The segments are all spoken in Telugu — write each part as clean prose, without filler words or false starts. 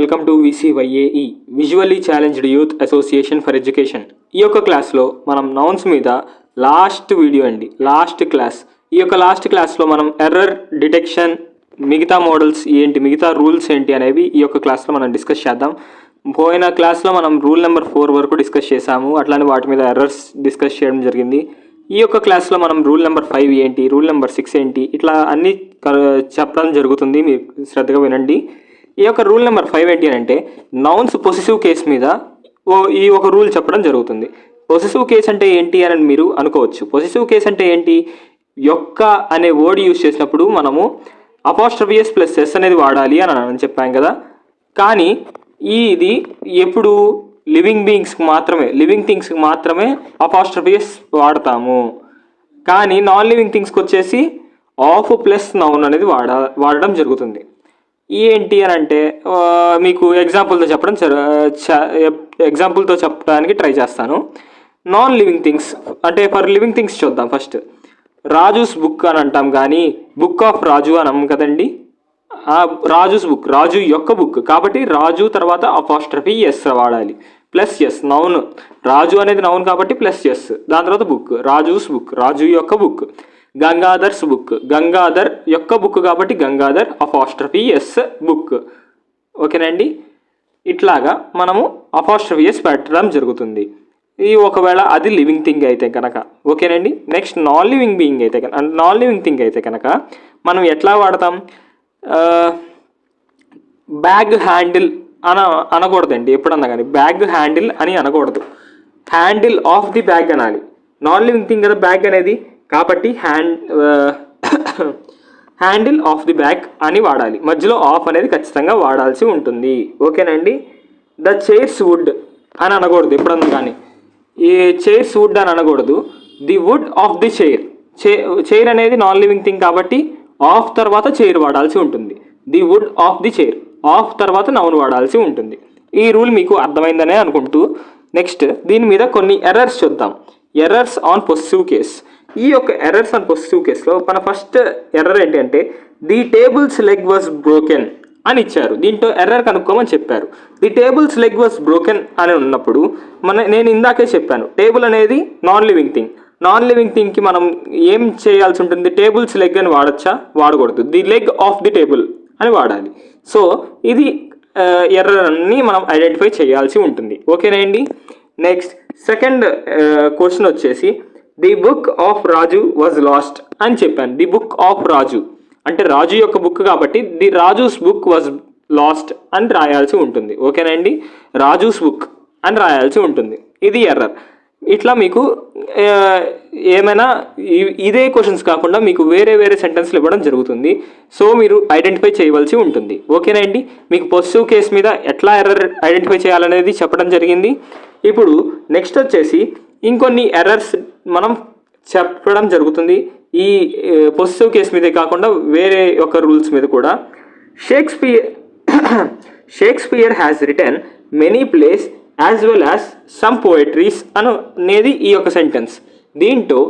Welcome to VCYAE visually challenged youth association for education. ఈ యొక్క క్లాస్లో మనం నౌన్స్ మీద లాస్ట్ క్లాస్. ఈ యొక్క లాస్ట్ క్లాస్లో మనం ఎర్రర్ డిటెక్షన్, మిగతా మోడల్స్ ఏంటి, మిగతా రూల్స్ ఏంటి అనేవి ఈ యొక్క క్లాస్లో మనం డిస్కస్ చేద్దాం. పోయిన క్లాస్లో మనం రూల్ నెంబర్ 4 వరకు డిస్కస్ చేసాము, అట్లానే వాటి మీద ఎర్రర్స్ డిస్కస్ చేయడం జరిగింది. ఈ యొక్క క్లాస్లో మనం రూల్ నెంబర్ 5 ఏంటి, రూల్ నెంబర్ 6 ఏంటి, ఇట్లా అన్నీ చెప్పడం జరుగుతుంది. మీరు శ్రద్ధగా వినండి. ఈ యొక్క రూల్ నెంబర్ 5 ఏంటి అంటే నౌన్స్ పొసెసివ్ కేస్ మీద ఈ ఒక రూల్ చెప్పడం జరుగుతుంది. పొసెసివ్ కేస్ అంటే ఏంటి అని మీరు అనుకోవచ్చు. పొసెసివ్ కేస్ అంటే ఏంటి, యొక్క అనే వర్డ్ యూజ్ చేసినప్పుడు మనము అపాస్ట్రఫియస్ ప్లస్ ఎస్ అనేది వాడాలి అని చెప్పాం కదా. కానీ ఇది ఎప్పుడు లివింగ్ థింగ్స్కి మాత్రమే అపాస్ట్రఫియస్ వాడతాము. కానీ నాన్ లివింగ్ థింగ్స్కి వచ్చేసి ఆఫ్ ప్లస్ నౌన్ అనేది వాడడం జరుగుతుంది. ఏంటి అని అంటే మీకు ఎగ్జాంపుల్తో చెప్పడానికి ట్రై చేస్తాను. నాన్ లివింగ్ థింగ్స్ అంటే ఫర్ లివింగ్ థింగ్స్ చూద్దాం. ఫస్ట్ రాజూస్ బుక్ అని అంటాం, కానీ బుక్ ఆఫ్ రాజు అనం కదండి. రాజూస్ బుక్, రాజు యొక్క బుక్, కాబట్టి రాజు తర్వాత అపాస్ట్రఫీ ఎస్ వాడాలి. ప్లస్ ఎస్, నౌన్, రాజు అనేది నౌన్ కాబట్టి ప్లస్ ఎస్, దాని తర్వాత బుక్, రాజూస్ బుక్, రాజు యొక్క బుక్. గంగాధర్స్ బుక్, గంగాధర్ యొక్క బుక్ కాబట్టి గంగాధర్ అపాస్ట్రఫీ ఎస్ బుక్. ఓకేనండి, ఇట్లాగా మనము అపాస్ట్రఫీ ఎస్ పెట్టడం జరుగుతుంది. ఇది ఒకవేళ అది లివింగ్ థింగ్ అయితే కనుక. ఓకేనండి, నెక్స్ట్ నాన్ లివింగ్ థింగ్ అయితే కనుక మనం ఎట్లా వాడతాం, బ్యాగ్ హ్యాండిల్ అనకూడదండి. ఎప్పుడన్నా కానీ బ్యాగ్ హ్యాండిల్ అని అనకూడదు, హ్యాండిల్ ఆఫ్ ది బ్యాగ్ అనాలి. నాన్ లివింగ్ థింగ్ కదా బ్యాగ్ అనేది, కాబట్టి హ్యాండిల్ ఆఫ్ ది బ్యాగ్ అని వాడాలి. మధ్యలో ఆఫ్ అనేది ఖచ్చితంగా వాడాల్సి ఉంటుంది. ఓకేనండి, ద చైర్స్ వుడ్ అని అనకూడదు. ఎప్పుడన్నా కానీ ఈ చైర్స్ వుడ్ అని అనకూడదు, the wood of the chair అనేది నాన్ లివింగ్ థింగ్ కాబట్టి ఆఫ్ తర్వాత చైర్ వాడాల్సి ఉంటుంది. The wood of the chair, of తర్వాత నౌన్ వాడాల్సి ఉంటుంది. ఈ రూల్ మీకు అర్థమైందనే అనుకుంటూ నెక్స్ట్ దీని మీద కొన్ని ఎర్రర్స్ చూద్దాం. Errors on possessive case. ఈ యొక్క ఎర్రర్స్ ఆన్ పొసెసివ్ కేసులో మన ఫస్ట్ ఎర్రర్ ఏంటి అంటే the tables leg was broken అని ఇచ్చారు. దీంట్లో ఎర్రర్ కనుక్కోమని చెప్పారు. The tables leg was broken అని ఉన్నప్పుడు నేను ఇందాకే చెప్పాను, టేబుల్ అనేది నాన్ లివింగ్ థింగ్కి మనం ఏం చేయాల్సి ఉంటుంది, టేబుల్స్ లెగ్ అని వాడచ్చా, వాడకూడదు, the leg of the table అని వాడాలి. సో ఇది ఎర్రర్ అని మనం ఐడెంటిఫై చేయాల్సి ఉంటుంది. ఓకేనండి, నెక్స్ట్ సెకండ్ క్వశ్చన్ వచ్చేసి the book of Raju was last అని చెప్పాను. ది బుక్ ఆఫ్ రాజు అంటే రాజు యొక్క బుక్ కాబట్టి the Raju's book was last అని రాయాల్సి ఉంటుంది. ఓకేనండి, రాజూస్ బుక్ అని రాయాల్సి ఉంటుంది. ఇది ఎర్రర్. ఇట్లా మీకు ఏమైనా ఇదే క్వశ్చన్స్ కాకుండా మీకు వేరే సెంటెన్స్లు ఇవ్వడం జరుగుతుంది. సో మీరు ఐడెంటిఫై చేయవలసి ఉంటుంది. ఓకేనండి, మీకు పొసెసివ్ కేస్ మీద ఎట్లా ఎర్రర్ ఐడెంటిఫై చేయాలనేది చెప్పడం జరిగింది. ఇప్పుడు నెక్స్ట్ వచ్చేసి ఇంకొన్ని ఎర్రర్స్ మనం చెప్పడం జరుగుతుంది. ఈ పొసెసివ్ కేస్ మీదే కాకుండా వేరే ఒక రూల్స్ మీద కూడా. Shakespeare has written many plays as well as some poetries అనేది ఈ యొక్క సెంటెన్స్. దీంట్లో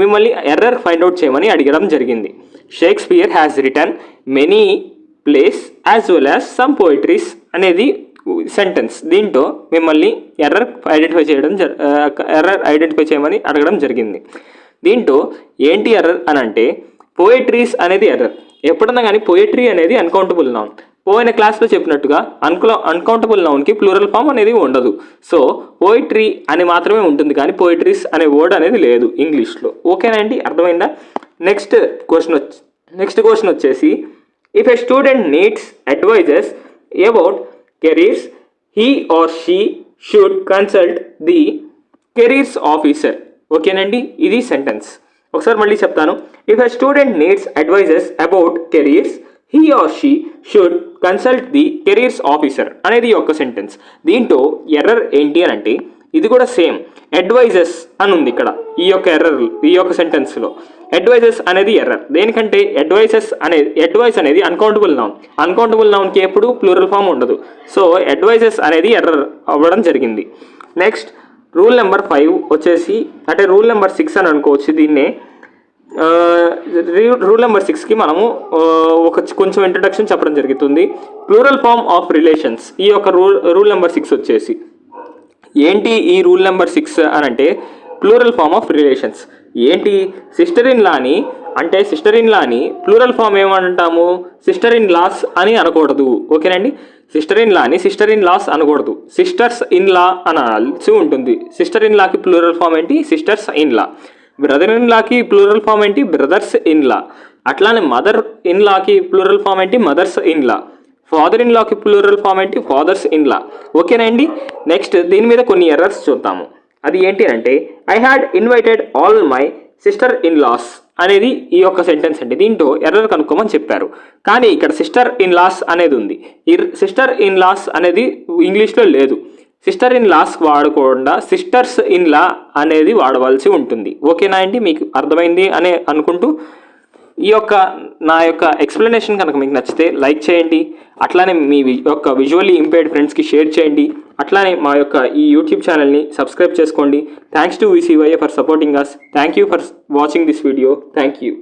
మిమ్మల్ని ఎర్రర్ ఫైండ్ అవుట్ చేయమని అడగడం జరిగింది. Shakespeare has written many plays as well as some poetries అనేది సెంటెన్స్. దీంట్లో మిమ్మల్ని ఎర్రర్ ఐడెంటిఫై చేయమని అడగడం జరిగింది. దీంట్లో ఏంటి ఎర్రర్ అని అంటే పోయట్రీస్ అనేది ఎర్రర్. ఎప్పుడన్నా కానీ పోయట్రీ అనేది అన్కౌంటబుల్ నౌన్. పోయిన క్లాస్లో చెప్పినట్టుగా అన్కౌంటబుల్ నౌన్కి ప్లూరల్ ఫామ్ అనేది ఉండదు. సో పోయిట్రీ అని మాత్రమే ఉంటుంది, కానీ పోయిట్రీస్ అనే వర్డ్ అనేది లేదు ఇంగ్లీష్లో. ఓకేనండి, అర్థమైందా? నెక్స్ట్ క్వశ్చన్ వచ్చేసి if a student needs advices about careers he or she should consult the careers officer. ఓకేనండి, ఇది సెంటెన్స్. ఒకసారి మళ్ళీ చెప్తాను. If a student needs advices about careers he or she should consult the careers officer అనేది ఒక సెంటెన్స్. దీంట్లో ఎర్రర్ ఏంటి అని అంటే ఇది కూడా సేమ్, అడ్వైజెస్ అని ఉంది ఇక్కడ. ఈ యొక్క సెంటెన్స్లో అడ్వైజెస్ అనేది ఎర్రర్. దేనికంటే అడ్వైస్ అనేది అన్కౌంటబుల్ నౌన్కి ఎప్పుడు ప్లూరల్ ఫామ్ ఉండదు. సో అడ్వైజెస్ అనేది ఎర్రర్ అవ్వడం జరిగింది. నెక్స్ట్ రూల్ నెంబర్ 5 వచ్చేసి అంటే రూల్ నెంబర్ 6 అని అనుకోవచ్చు దీన్నే. రూల్ నెంబర్ 6కి మనము కొంచెం ఇంట్రడక్షన్ చెప్పడం జరుగుతుంది. Plural form of relations. ఈ యొక్క రూల్ నెంబర్ 6 వచ్చేసి ఏంటి? ఈ రూల్ నెంబర్ 6 అని అంటే ప్లూరల్ ఫామ్ ఆఫ్ రిలేషన్స్ ఏంటి? సిస్టర్ ఇన్ లాని ప్లూరల్ ఫామ్ ఏమంటాము? సిస్టర్ ఇన్ లాస్ అని అనకూడదు. ఓకేనండి, సిస్టర్ ఇన్ లాస్ అనకూడదు, సిస్టర్స్ ఇన్ లా అనాల్సి ఉంటుంది. సిస్టర్ ఇన్ లాకి ప్లూరల్ ఫామ్ ఏంటి? Sisters in law. Brother in లాకి ప్లూరల్ ఫామ్ ఏంటి? Brothers in law. అట్లానే మదర్ ఇన్ లాకి ప్లూరల్ ఫామ్ ఏంటి? Mothers in law. Father in లాకి ప్లూరల్ ఫామ్ ఏంటి? Fathers in law. ఓకేనండి, నెక్స్ట్ దీని మీద కొన్ని ఎర్రర్స్ చూద్దాము. అది ఏంటి అంటే I had invited all my sister in laws అనేది ఈ యొక్క సెంటెన్స్ అండి. దీంట్లో ఎర్రర్ కనుక్కోమని చెప్పారు, కానీ ఇక్కడ సిస్టర్ ఇన్ లాస్ అనేది ఉంది. ఈ సిస్టర్ ఇన్ లాస్ అనేది ఇంగ్లీష్లో లేదు. సిస్టర్ ఇన్ లాస్ వాడకుండా సిస్టర్స్ ఇన్ లా అనేది వాడవలసి ఉంటుంది. ఓకేనా అండి, మీకు అర్థమైంది అని అనుకుంటూ ఈ యొక్క నా యొక్క ఎక్స్ప్లెనేషన్ కనుక మీకు నచ్చితే లైక్ చేయండి. అట్లానే మీ యొక్క విజువల్లీ ఇంపేర్డ్ ఫ్రెండ్స్కి షేర్ చేయండి. అట్లానే మా యొక్క ఈ యూట్యూబ్ ఛానల్ని సబ్స్క్రైబ్ చేసుకోండి. Thanks to VCYA for supporting us. Thank you for watching this video. Thank you.